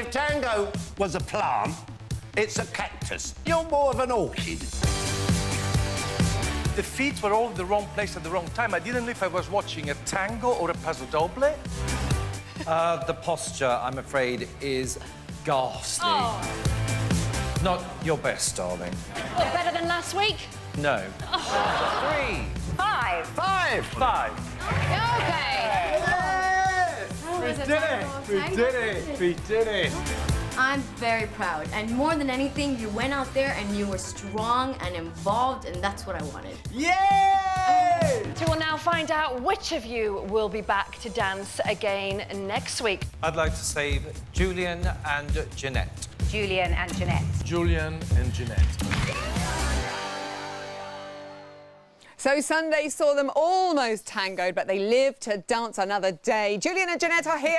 If Tango was a plant, it's a cactus. You're more of an orchid. The feet were all in the wrong place at the wrong time. I didn't know if I was watching a tango or a paso doble. The posture, I'm afraid, is ghastly. Oh. Not your best, darling. Well, better than last week? No. 3. 5. 5. 5. Okay. We did it! We did it! I'm very proud, and more than anything, you went out there and you were strong and involved, and that's what I wanted. Yay! So we'll now find out which of you will be back to dance again next week. I'd like to save Julien and Janette. Julien and Janette. Julien and Janette. So Sunday saw them almost tangoed, but they lived to dance another day. Julien and Janette are here.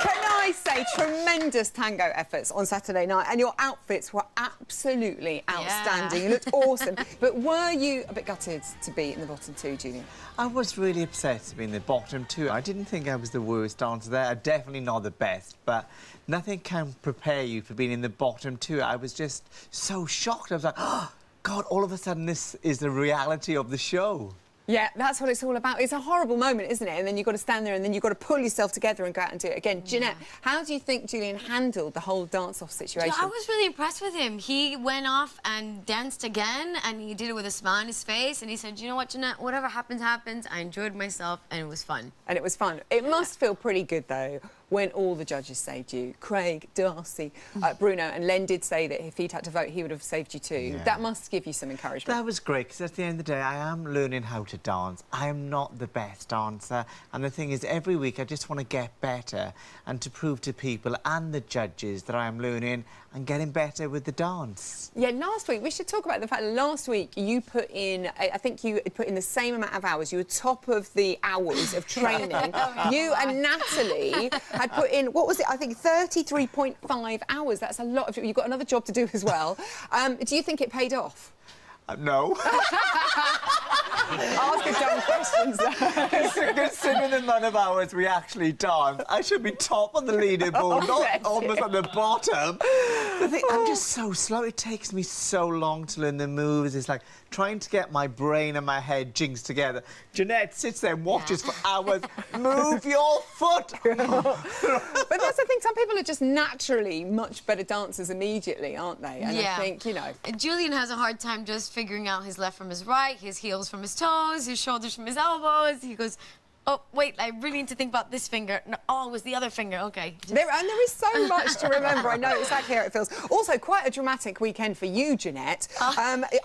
Can I say, tremendous tango efforts on Saturday night, and your outfits were absolutely outstanding. You looked awesome. But were you a bit gutted to be in the bottom two, Julien? I was really upset to be in the bottom two. I didn't think I was the worst dancer there. I'm definitely not the best, but nothing can prepare you for being in the bottom two. I was just so shocked. I was like, oh, God, all of a sudden this is the reality of the show. Yeah, that's what it's all about. It's a horrible moment, isn't it? And then you've got to stand there and then you've got to pull yourself together and go out and do it again. Janette, how do you think Julien handled the whole dance-off situation? I was really impressed with him. He went off and danced again, and he did it with a smile on his face, and he said, you know what, Janette, whatever happens, happens. I enjoyed myself, and it was fun. And it was fun. It must feel pretty good, though, when all the judges saved you. Craig, Darcy, Bruno, and Len did say that if he'd had to vote, he would have saved you too. Yeah. That must give you some encouragement. That was great, because at the end of the day, I am learning how to dance. I am not the best dancer. And the thing is, every week, I just want to get better and to prove to people and the judges that I am learning and getting better with the dance. Yeah, last week, we should talk about the fact that last week you put in, I think you put in the same amount of hours. You were top of the hours of training. You and Natalie had put in, what was it, I think 33.5 hours. That's a lot of, you've got another job to do as well. Do you think it paid off? No. Ask a dumb questions. Considering the amount of hours we actually dance, I should be top on the leaderboard, not almost on the bottom. The thing, I'm just so slow. It takes me so long to learn the moves. It's like trying to get my brain and my head jinxed together. Janette sits there and watches for hours. Move your foot! But that's the thing, some people are just naturally much better dancers immediately, aren't they? And I think, you know... Julien has a hard time just figuring out his left from his right, his heels from his toes, his shoulders from his elbows. He goes, oh, wait, I really need to think about this finger. No, oh, it was the other finger, OK. There is so much to remember. I know exactly how it feels. Also, quite a dramatic weekend for you, Janette.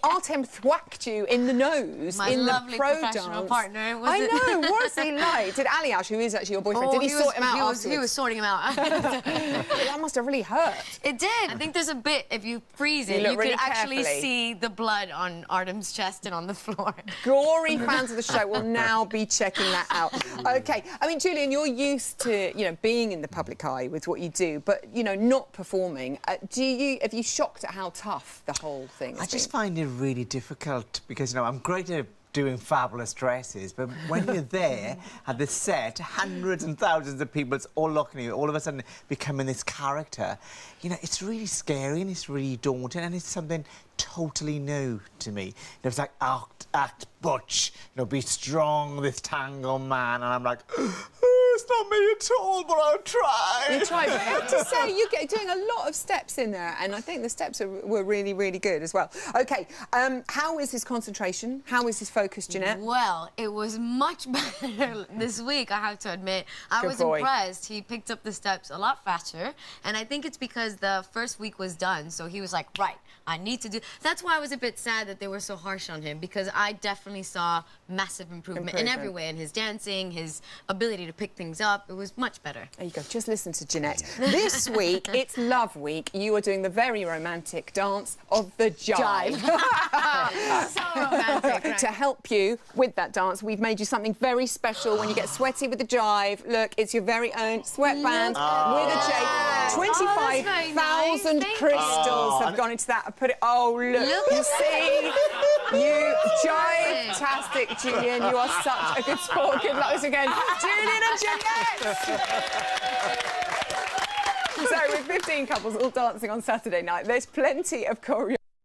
Artem thwacked you in the nose in the pro professional dance. partner. I know, what's he like? Did Aliash, who is actually your boyfriend, did he sort him out afterwards? He was sorting him out. That must have really hurt. It did. I think there's a bit, if you freeze it, you could actually see the blood on Artem's chest and on the floor. Gory fans of the show will now be checking that out. OK, I mean, Julien, you're used to, you know, being in the public eye with what you do, but, you know, not performing. Have you shocked at how tough the whole thing has been? I just find it really difficult because, you know, I'm great at doing fabulous dresses, but when you're there at the set, hundreds and thousands of people all looking at you, all of a sudden becoming this character, you know, it's really scary and it's really daunting and it's something totally new to me. You know, it's like act butch, you know, be strong, this tango man, and I'm like, oh, it's not me at all, but I'll try. You tried, but I have to say, you're doing a lot of steps in there, and I think the steps were really, really good as well. OK, how is his concentration? How is his focus, Janette? Well, it was much better this week, I have to admit. I was impressed. He picked up the steps a lot faster, and I think it's because the first week was done, so he was like, right, I need to do... That's why I was a bit sad that they were so harsh on him, because I definitely saw massive improvement in every way, in his dancing, his ability to pick things up. It was much better. There you go. Just listen to Janette. This week, it's Love Week. You are doing the very romantic dance of the jive. So romantic, right? To help you with that dance, we've made you something very special when you get sweaty with the jive. Look, it's your very own sweatband with a J. 25,000 crystals have gone into that. I put it... Oh, look, you see? You jive-tastic, Julien. You are such a good sport. Good luck again. Julien and Janette! with 15 couples all dancing on Saturday night. There's plenty of choreography.